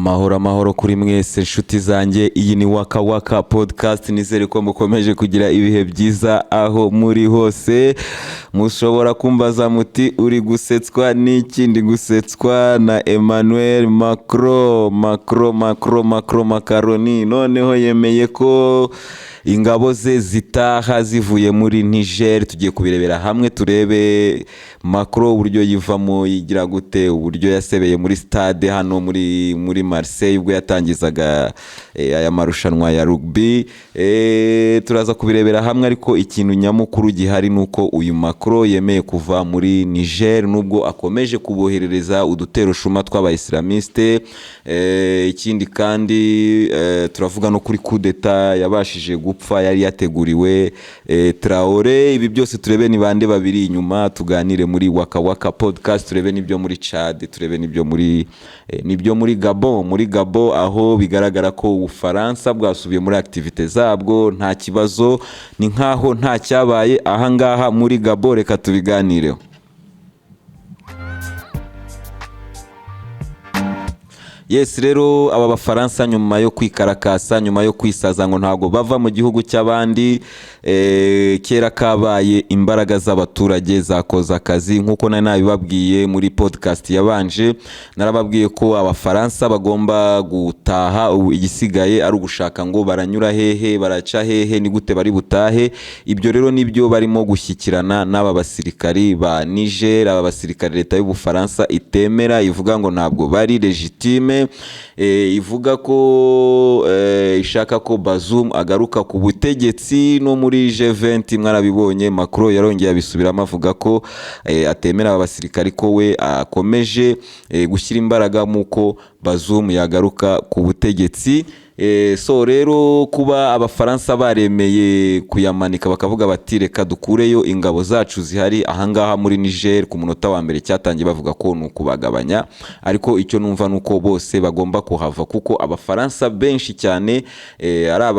Amahoro kuri mwese nshuti zanjye, iyi ni Waka Waka podcast. Nizere ko mukomeje kugira ibihe byiza aho muri hose. Mushobora kumbaza muti uri gusetswa n'iki? Ndi gusetswa na Emmanuel Macron Macaroni. Noneho yemeye ko ingabo ze zitaha zivuye muri Niger. Tugiye kubirebera hamwe, turebe Macron uburyo yivamo, yigira gute, uburyo yasebeye muri stade hano muri Marseille ubwo yatangizaga aya marushanwa ya rugby. Turaza kubirebera hamwe, ariko ikintu nyamukuru gihari nuko uyu Macron yemeye kuva muri Niger nubwo akomeje kuboherereza udutero shuma tw'abayislamiste. Ikindi kandi turavuga no kuri coup d'etat yabashije gupfa yari yateguriwe Traoré. Ibi byose turebe ni bande babiri inyuma, tuganire muri Waka Waka podcast. Turebe nibyo muri Chad, turebe nibyo muri Gabon, aho bigaragara ko Ubufaransa bwasubiye muri activite zabwo nta kibazo, ni nkaho nta cyabaye ahangaha muri Gabon. Reka tubiganireho. Yes, rero aba Bafaransa nyuma yo kwikarakasa, nyuma yo kwisaza ngo ntago bava mu gihugu cy'abandi, kera kabaye imbaraga z'abaturage zakoza akazi. Nkuko nabibabwiye muri podcast yabanje, narababwiye ko Abafaransa bagomba gutaha. Igisigaye ari ugushaka ngo baranyura hehe, baraca hehe, ni gute bari butahe. Ibyo rero nibyo barimo gushyikirana n'aba basirikari ba Niger. Aba basirikari leta y'Ubufaransa itemera, ivuga ngo ntabwo bari legitime. Ivuga ko ishaka ko Bazoum agaruka ku butegetsi. No muri G20 mwarabibonye, Macron yarongeye abisubiramo avuga ko atemera abasirikari, ko we akomeje gushyira imbaraga muko Bazoum yagaruka ku butegetsi. So rero kuba Abafaransa baremeye kuyamanika bakavuga bati reka dukureyo ingabo zacu zihari ahangaha muri Niger, ku munota wa mbere cyatangiye bavuga ko nukubagabanya, ariko icyo numva nuko bose bagomba kuhava, kuko Abafaransa benshi cyane ari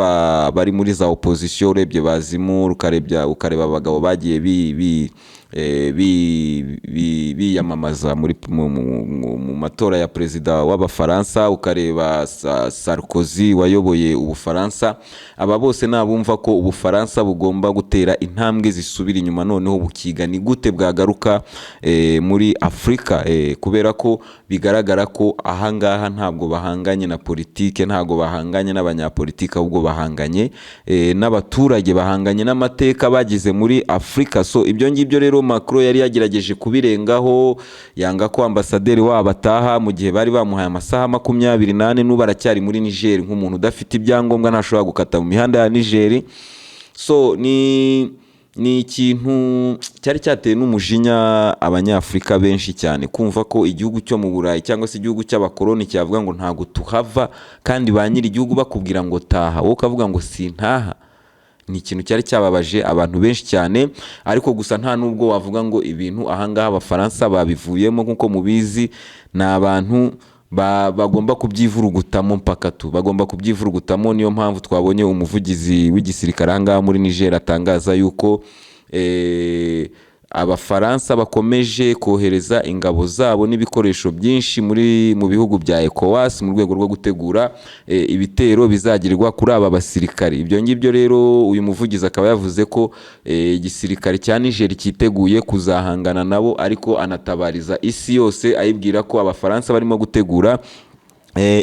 bari muri za opposition. Urebye Bazimur, ukareba abagabo bagiye biyamamaza mu matora ya perezida w'Abafaransa, ukareba Sarkozy wayoboye Ubufaransa. Aba bose nabumva ko Ubufaransa bugomba gutera intambwe zisubira inyuma, noneho bukiga ni gute bwagaruka muri Afrika, kubera ko bigaragara ko ahangaha ntabwo bahanganye na politike, ntabwo bahanganye n'abanyapolitike, ahubwo bahanganye n'abaturage, bahanganye n'amateka bagize muri Afrika. So ibyo ngibyo rero Macron yari yagerageje kubirengaho, yanga ko ambasaderi wabo ataha mu gihe bari bamuhaye amasaha 28. N'ubu aracyari muri Niger nk'umuntu udafite ibyangombwa, ntashobora gukata mu mihanda ya Niger. So ni ikintu cyari cyateye n'umujinya abanyafrika benshi cyane, kumva ko igihugu cyo mu Burayi cyangwa se igihugu cy'abakoloni cyavuga ngo ntago tuhava, kandi ba nyiri igihugu bakubwira ngo taha, wowe ukavuga ngo sintaha. Ni ikintu cyari cyababaje abantu benshi cyane. Ariko gusa nta nubwo wavuga ngo ibintu ahangaha Abafaransa babivuyemo, nkuko mubizi ni abantu bagomba kubyivurugutamo mpaka tu, bagomba kubyivurugutamo. Niyo mpamvu twabonye umuvugizi w'igisirikare ahangaha muri Niger atangaza yuko Abafaransa bakomeje kohereza ingabo zabo n'ibikoresho byinshi mu bihugu bya ECOWAS mu rwego rwo gutegura ibitero bizagirirwa kuri aba basirikari. Ibyo ngibyo rero uyu muvugizi akaba yavuze ko igisirikare cya Niger cyiteguye kuzahangana nabo, ariko anatabariza isi yose ayibwira ko Abafaransa barimo gutegura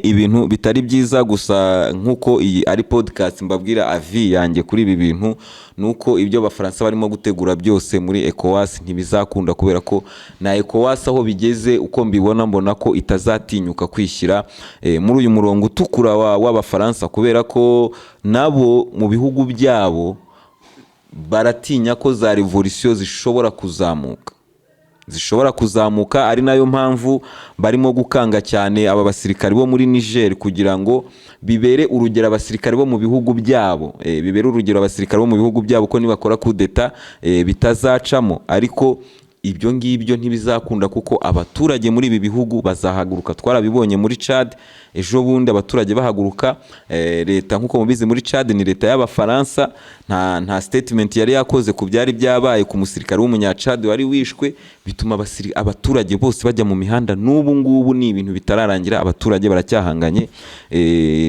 ibintu bitari byiza. Gusa nkuko iyi ari podcast mbabwira avi yanjye kuri ibi bintu, nuko ibyo Abafaransa barimo gutegura byose muri ECOWAS ntibizakunda, kubera ko na ECOWAS aho bigeze uko mbona ko itazatinyuka kwishyira muri uyu murongo utukura w'Abafaransa, kubera ko nabo mu bihugu byabo baratinya ko za revolution zishobora kuzamuka. Ari nayo mpamvu barimo gukanga cyane aba basirikari bo muri Niger, kugira ngo bibere urugero abasirikari bo mu bihugu byabo, ko nibakora coup d'etat bitazacamo. Ariko ibyo ngibyo ntibizakunda kuko abaturage muri ibi bihugu bazahaguruka. Twarabibonye muri Chad ejo bundi abaturage bahaguruka. Leta nk'uko mubizi muri Chad ni leta y'abafaransa, nta statement yari yakoze ku byari byabaye ku musirikare w'umunya-Chad wari wishwe, bituma abaturage bose bajya mu mihanda. N'ubu ngubu ni ibintu bitararangira, abaturage baracyahanganye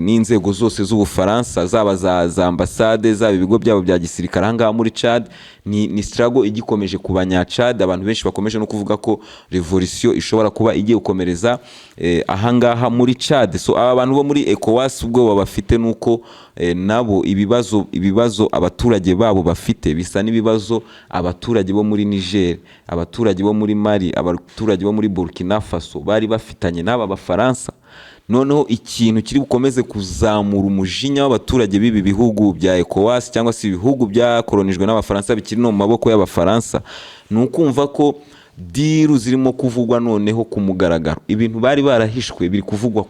n'inzego zose z'Ubufaransa, zaba za ambasade, zaba ibigo byabo bya gisirikare ahangaha muri Chad. Ni struggle igikomeje ku banya-Chad. Abantu benshi bakomeje no kuvuga ko revolution ishobora kuba igiye gukomereza ahangaha muri Chad. So aba bantu bo muri ECOWAS ubwo bafite nuko nabo ibibazo abaturage babo bafite bisa n'ibibazo abaturage bo muri Niger, abaturage bo muri Mali, abaturage bo muri Burkina Faso bari bafitanye n'aba bafaransa. Noneho ikintu kiri bukomeze kuzamura umujinya w'abaturage b'ibi bihugu bya ECOWAS cyangwa se ibihugu byakolonijwe n'abafaransa bikiri no mu maboko y'abafaransa, ni ukumva ko diru zirimo kuvugwa noneho ku mugaragaro. Ibintu bari barahishwe biri kuvugwa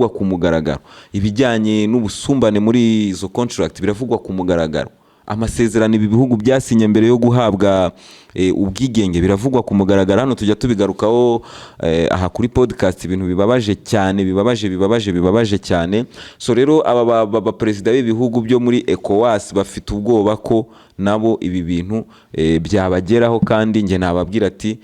ku mugaragaro, ibijyanye n'ubusumbane muri izo contract biravugwa ku mugaragaro. Amasezerano ibi bihugu byasinye mbere yo guhabwa ubwigenge biravugwa ku mugaragaro. Hano tujya tubigarukaho aha kuri podcast, ibintu bibabaje cyane. So rero aba perezida b'ibihugu byo muri ECOWAS bafite ubwoba ko nabo ibi bintu byabageraho, kandi nge nababwira ati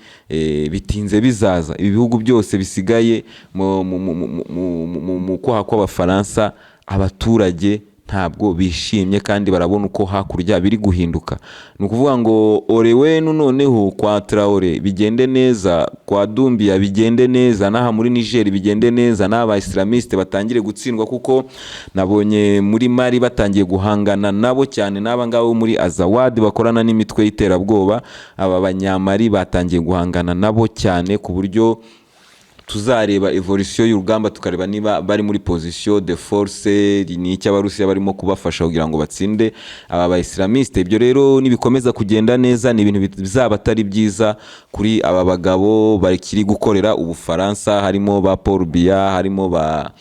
bitinze bizaza. Ibi bihugu byose bisigaye mu kwaha kw'abafaransa, abaturage ntabwo bishimye kandi barabona uko hakurya biri guhinduka. Ni ukuvuga ngo Orewenu noneho kwa Traore bigende neza, kwa Doumbia bigende neza, n'aha muri Niger bigende neza, n'aba Islamiste batangire gutsindwa, kuko nabonye muri Mali batangiye guhangana nabo cyane, n'aba ngabo muri Azawad bakorana n'imitwe y'iterabwoba. Aba banyamari batangiye guhangana nabo cyane, ku buryo tuzareba evolution y'urugamba tukareba niba bari muri position de force, ni iki abarusiya barimo kubafasha kugira ngo batsinde aba ba Islamiste. Ibyo rero nibikomeza kugenda neza ni ibintu bizaba atari byiza kuri aba bagabo bakiri gukorera Ubufaransa, harimo ba Paul Biya, harimo ba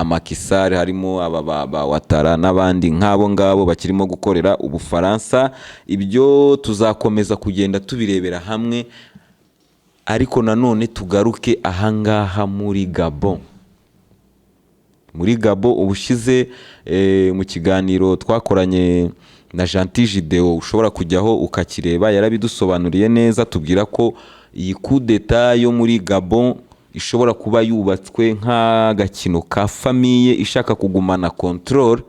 Macky Sall, harimo aba ba Ouattara n'abandi nk'abo ngabo bakirimo gukorera Ubufaransa. Ibyo tuzakomeza kugenda tubirebera hamwe. Ariko nanone tugaruke ahangaha muri Gabon. Ubushize mu kiganiro twakoranye na Gentil Gideo, ushobora kujyaho ukakireba, yarabidusobanuriye neza, tubwira ko iyi coup d'etat yo muri Gabon ishobora kuba yubatswe nk'agakino ka famille ishaka kugumana control.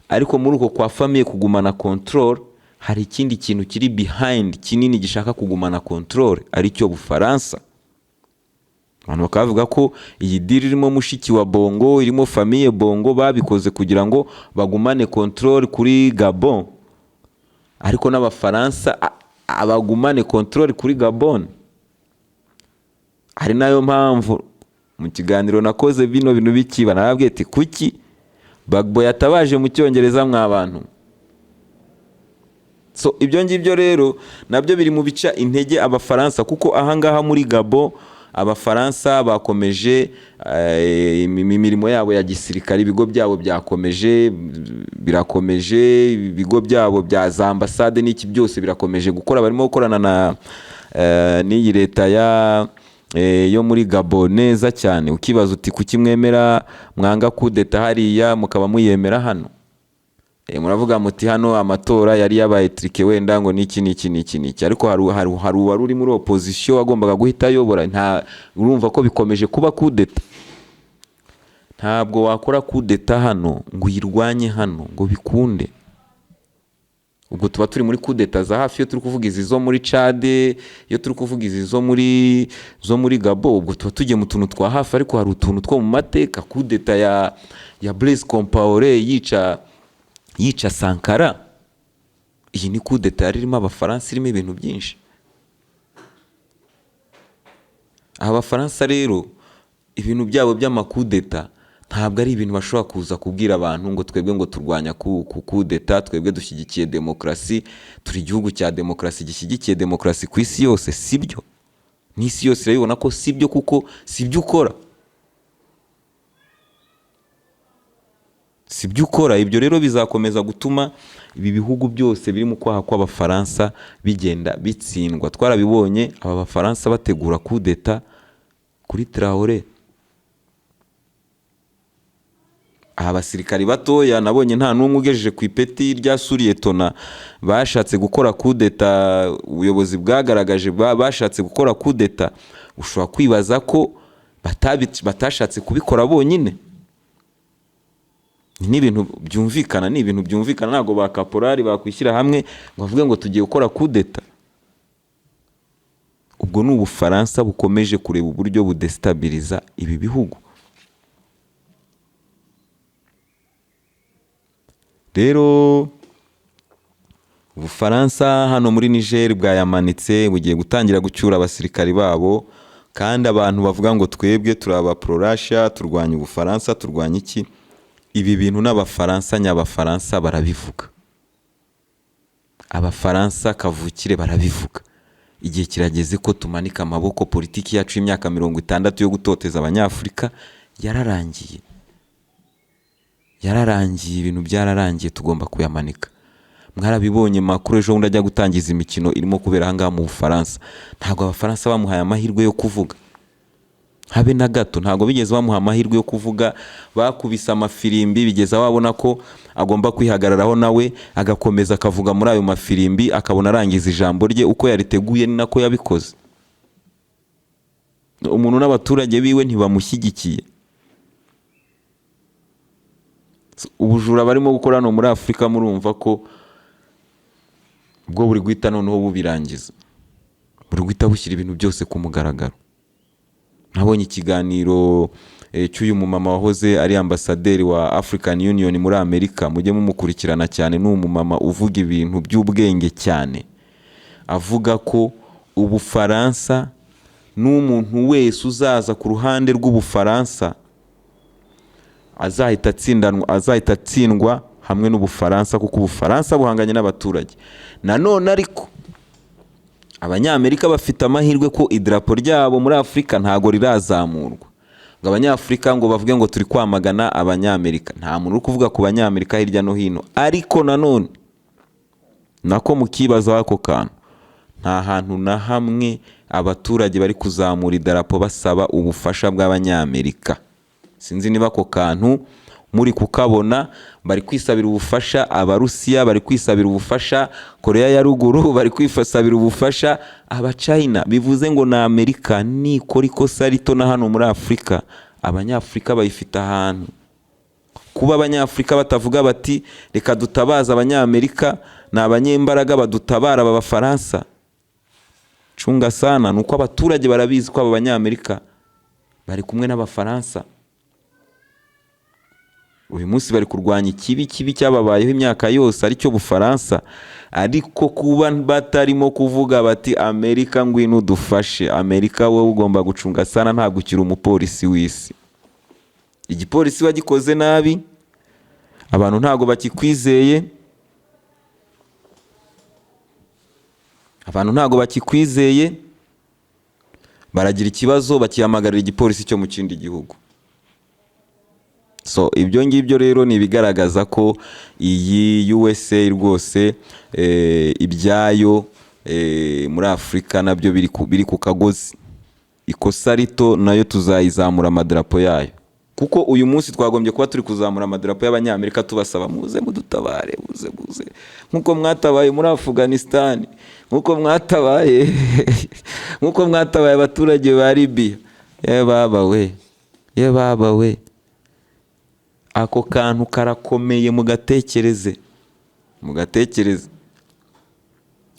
Ariko muri uko kwa famille kugumana control, hari ikindi kintu kiri behind kinini gishaka kugumana control, ari cyo Bufaransa. Abantu bakavuga ko iyi deal irimo mushiki wa Bongo, irimo famille Bongo, babikoze kugira ngo bagumane control kuri Gabon. Ariko n'abafaransa abagumane control kuri Gabon. Ari nayo mpamvu mu kiganiro nakoze bino bintu bikiba, narabwiye ati kuki Bagbo yatabaje mu Cyongereza mw'abantu. So ibyo ngibyo rero nabyo biri mu bica intege abafaransa, kuko ahangaha muri Gabon abafaransa bakomeje imirimo yabo ya gisirikare, ibigo byabo birakomeje, ibigo byabo bya za ambasade n'iki byose birakomeje gukora. Barimo gukorana n'iyi leta yo muri Gabon neza cyane. Ukibaza uti kuki mwemera mwanga coup d'etat hariya mukaba muyemera hano? Muravuga muti hano amatora yari yabaye trike wenda ngo niki, ariko hari wari uri muri opposition agombaga guhita ayobora. Urumva ko bikomeje kuba coup d'etat. Ntabwo wakora coup d'etat hano ngo uyirwanye hano ngo bikunde. Ubwo tuba turi muri coup d'etat za hafi, yo turi kuvuga izi zo muri Chad, yo turi kuvuga izi zo muri Gabon, ubwo tuba tugiye mu tuntu twa hafi. Ariko hari utuntu two mu mateka, coup d'etat ya Blaise Compaoré yica Sankara. Iyi ni coup d'etat irimo abafaransa, irimo ibintu byinshi. Abafaransa rero ibintu byabo by'amacoup d'etat ntabwo ari ibintu bashobora kuza kubwira abantu ngo twebwe ngo turwanya coup d'etat, twebwe dushyigikiye demokrasi, turi igihugu cya demokrasi gishyigikiye demokrasi ku isi yose. Sibyo, n'isi yose irabibona ko sibyo, kuko sibyo ukora. si byo ukora. Ibyo rero bizakomeza gutuma ibi bihugu byose biri mu kwaha kw'abafaransa bigenda bitsindwa. Twarabibonye aba bafaransa bategura kudeta kuri Traoré. Aha basirikari batoya nabonye nta n'umwe ugejeje ku ipeti rya suriyetona bashatse gukora kudeta, ubuyobozi bwagaragaje bashatse gukora kudeta. Ushobora kwibaza ko batashatse kubikora bonyine. Ni ibintu byumvikana, ntabwo ba kaporari bakwishyira hamwe ngo bavuge ngo tugiye gukora kudeta. Ubwo ni Ubufaransa bukomeje kureba uburyo budestabiliza ibi bihugu. Rero Ubufaransa hano muri Niger bwayamanitse, bugiye gutangira gucyura abasirikari babo, kandi abantu bavuga ngo twebwe turaba pro Russia, turwanya Ubufaransa, turwanya iki? Ibi bintu n'abafaransa nyabafaransa barabivuga. Abafaransa kavukire barabivuga. Igihe kirageze ko tumanika amaboko. Politiki yacu y'imyaka 60 yo gutoteza abanyafrika yararangiye. Ibintu byararangiye, tugomba kuyamanika. Mwarabibonye Macron ejo bundi ajya gutangiza imikino irimo kubera hanga mu Bufaransa. Ntabwo abafaransa bamuhaye amahirwe yo kuvuga. Habe na gato ntabwo bigeze bamuha amahirwe yo kuvuga. Bakubise amafirimbi bigeza wabona ko agomba kwihagararaho nawe agakomeza akavuga muri ayo mafirimbi, akabona arangiza ijambo rye uko yariteguye ni nako yabikoze. Umuntu n'abaturage biwe ntibamushyigikiye. Ubujura barimo gukora hano muri Afurika murumva ko bwo buri guhita noneho bubirangiza, buri guhita bushyira ibintu byose ku mugaragaro. Nabonye ikiganiro cy'uyu mumama wahoze ari ambasaderi wa African Union muri Amerika, mujye mumukurikirana cyane. Ni umumama uvuga ibintu by'ubwenge cyane, avuga ko Ubufaransa n'umuntu wese uzaza ku ruhande rw'Ubufaransa azahita atsindwa hamwe n'Ubufaransa, kuko Ubufaransa buhanganye n'abaturage. Nanone ariko Abanyamerika bafite amahirwe ko idarapo ryabo muri Afurika ntago rirazamurwa, ngo Abanyafurika ngo bavuge ngo turi kwamagana Abanyamerika. Nta muntu uri kuvuga ku Banyamerika hirya no hino. Ariko nanone nako mukibaza ako kantu, nta hantu na hamwe abaturage bari kuzamura idarapo basaba ubufasha bw'Abanyamerika. Sinzi niba ako kantu muri kukabona. Bari kwisabira ubufasha Abarusiya, bari kwisabira ubufasha Korea ya ruguru, bari kwisabira ubufasha Abachina. Bivuze ngo na Amerika nikora ikosa rito na hano muri Afurika, Abanyafurika bayifita ahantu. Kuba Abanyafurika batavuga bati reka dutabaza Abanyamerika, ni abanyembaraga badutabara aba Bafaransa, cunga sana. Nuko abaturage barabizi ko aba Banyamerika bari kumwe n'Abafaransa. Uyu munsi bari kurwanya ikibi cyababayeho imyaka yose aricyo Bufaransa. Ariko kuba batarimo kuvuga bati Amerika ngwino dufashe, Amerika wowe ugomba gucunga sana, ntabwo ukiri umupolisi w'isi. Igipolisi bagikoze nabi, abantu ntabwo bakikwizeye, baragira ikibazo bakihamagarira igipolisi cyo mu kindi gihugu. So ibyo ngibyo rero ni ibigaragaza ko iyi USA rwose ibyayo muri Afurika nabyo biri ku kagozi. Ikosa rito nayo tuzayizamura amadarapo yayo, kuko uyu munsi twagombye kuba turi kuzamura amadarapo y'Abanyamerika tubasaba muze mudutabare, muze nkuko mwatabaye muri Afghanistan, nkuko mwatabaye abaturage ba Libya. Ye baba we ako kantu karakomeye. Mugatekereze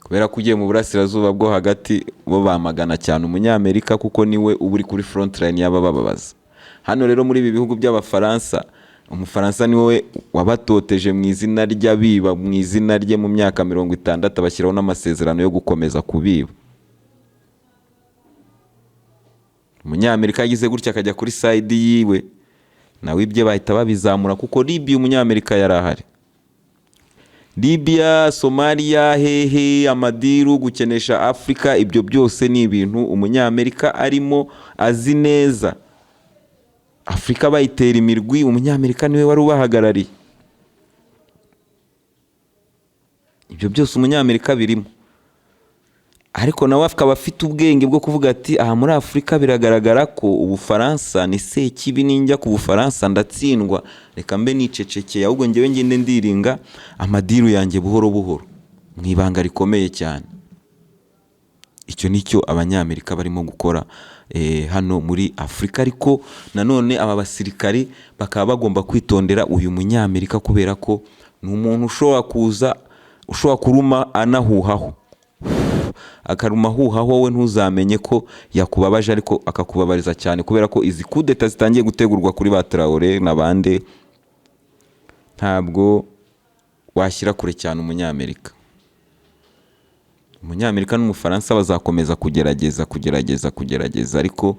kubera ko ugiye mu burasirazuba bwo hagati bo bamagana cyane Umunyamerika, kuko niwe uba uri kuri front line y'abababaza. Hano rero muri ibi bihugu by'Abafaransa, Umufaransa niwe wabatoteje mu izina ry'abiba, mu izina rye mu myaka 60 bashyiraho n'amasezerano yo gukomeza kubiba. Umunyamerika yagize gutya akajya kuri side yiwe, nawe ibye bahita babizamura, kuko Libya Umunyamerika yarahari. Libya, Somalia, hehe, amadiru, gukenesha Afrika, ibyo byose ni ibintu Umunyamerika arimo azi neza. Afrika bayitera imirwi, Umunyamerika niwe wari ubahagarariye. ibyo byose umunyamerika birimo, ariko nawe akaba afite ubwenge bwo kuvuga ati aha muri Afurika biragaragara ko Ubufaransa ni sekibi, ninjya ku Bufaransa ndatsindwa, reka mbe nicecekeye, ahubwo njyewe ngende ndiringa amadiru yanjye buhoro buhoro mu ibanga rikomeye cyane. Icyo nicyo abanyamerika barimo gukora hano muri Afurika, ariko nanone aba basirikari bakaba bagomba kwitondera uyu munyamerika kubera ko ni umuntu ushobora kuruma anahuhaho, akaruma ahuhaho wowe ntuzamenye ko yakubabaje, ariko akakubabariza cyane kubera ko izi kudeta zitangiye gutegurwa kuri ba Traoré n'abandi, ntabwo washyira kure cyane umunyamerika. Umunyamerika n'Umufaransa bazakomeza kugerageza, ariko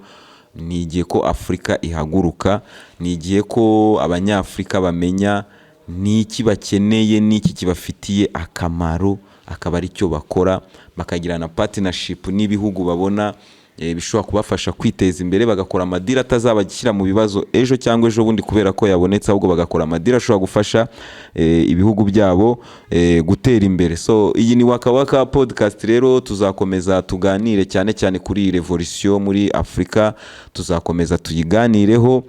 ni igihe ko Afurika ihaguruka, ni igihe ko abanyafurika bamenya n'iki bakeneye n'iki kibafitiye akamaro, akaba ari cyo bakora, bakagirana partnership n'ibihugu babona bishobora kubafasha kwiteza imbere, bagakora amadira atazabagishyira mu bibazo ejo cyangwa ejo bundi kubera ko yabonetse, ahubwo bagakora amadira ashobora gufasha ibihugu byabo gutera imbere. So iyi ni Waka Waka podcast rero, tuzakomeza tuganire cyane cyane kuri revolution muri Afurika, tuzakomeza tuyiganireho.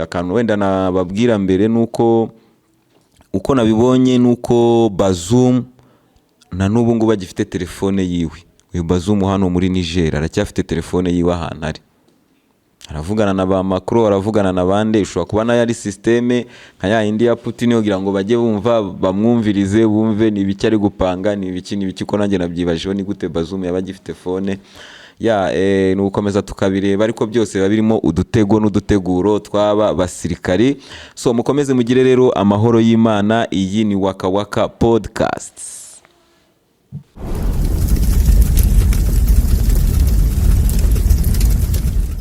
Akantu wenda nababwira mbere nuko uko nabibonye nuko Bazoum na n'ubu ngo bagifite telefone yiwe. Uyu Bazoum hano muri Niger aracyafite telefone yiwe ahantu ari, aravugana na ba Macron, aravugana na bande, ushobora kuba nayo ari systeme nka ya indi ya Putin kugira ngo bajye bumva bamwumvirize, bumve ni ibiki ari gupanga, ni ibiki ko nanjye nabyibajeho ni gute Bazoum yaba agifite phone ni ukomeza tukabireba, ariko byose biba birimo udutego n'uduteguro twaba basirikari. So mukomeze mugire rero amahoro y'Imana. Iyi ni Waka Waka podcast.